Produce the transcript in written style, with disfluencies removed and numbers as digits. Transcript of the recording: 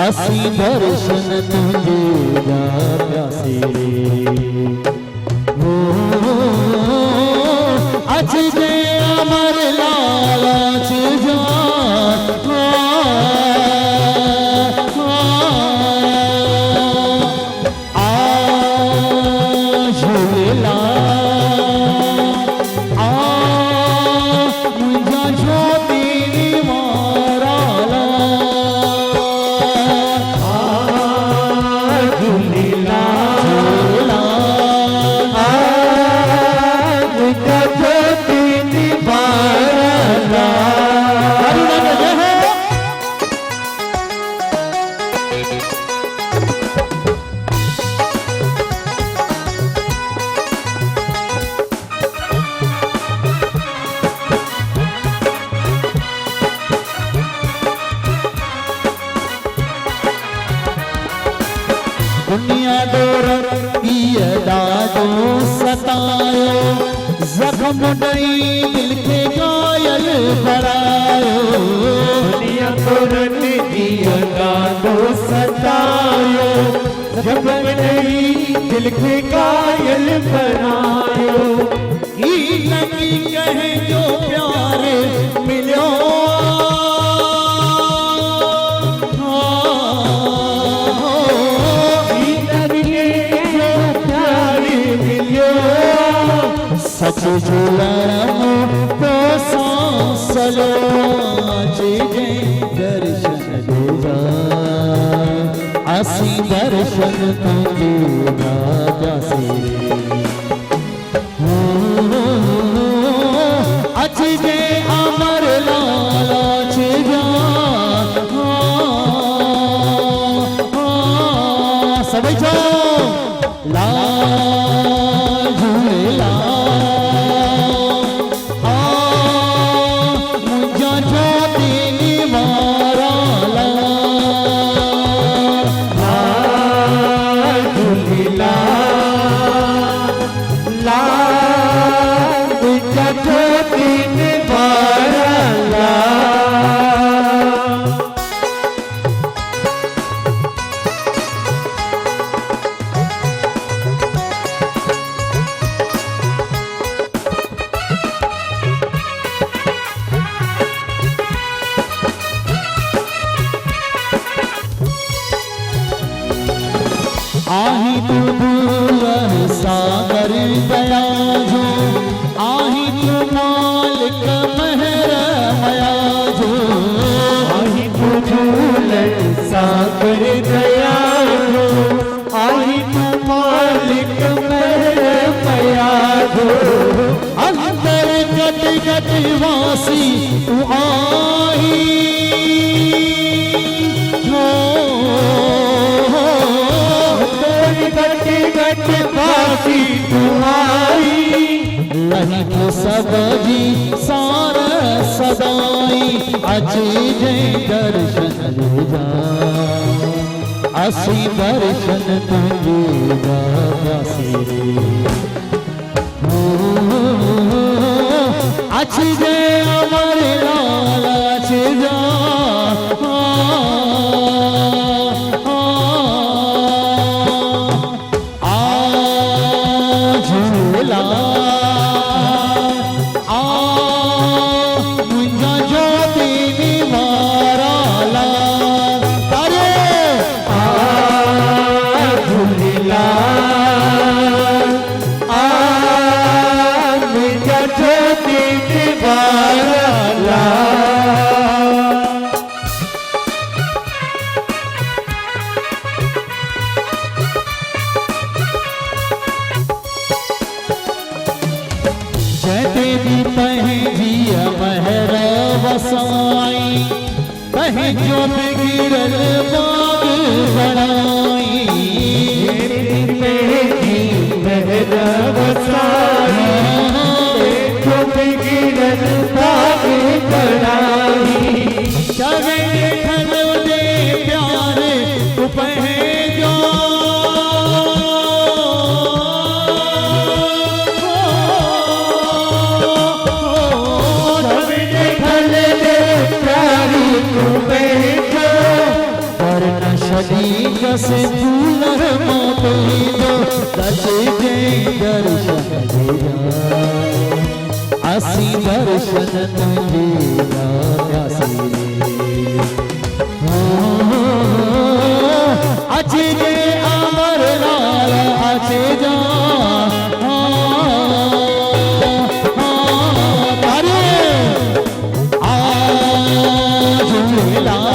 आसी दर्शन तुझे प्यासे हो आज दे अमर लालच जा दुनिया डोर दादो सतायो जख्म नहीं दिल के घायल करायो दुनिया डोर दादो सतायो जख्म नहीं दिल के घायल करायो लगी कहे जो प्यारे मिलो सच जुलामो तो सांसलो जे दर्शन देगा आसी दर्शन तुझे जासे आज जे अमर लालच जा सब ला आही तू दूर सागर दया जो आही तू मालिक महर मया जो आही तू दूर सागर दया जो आही तू मालिक महर मया जो अंदर गट गट वासी तू आई गट बासी तुम्हारी नहीं तो सब जी सार सदाई अजी जय दर्शन ले जा असी दर्शन तुझे जासी अजी जय अमर लालच जा दी पंहिंजी महर वसाई कहीं जो गिरल बाग बणाई पंहिंजी महर वसाई जो गिरल बाग बणाई चवे ॾिठल दे प्यारे तू पंहिंजो चवे ॾिठल दे प्यारी तू पंहिंजो पर न शदीक से फूलर मोतीजो सचे दर्शन देगा असी दर्शन तुंहिंजा प्यासी अचे जे अमर लाल अचे जा तारे आ झूलेलाल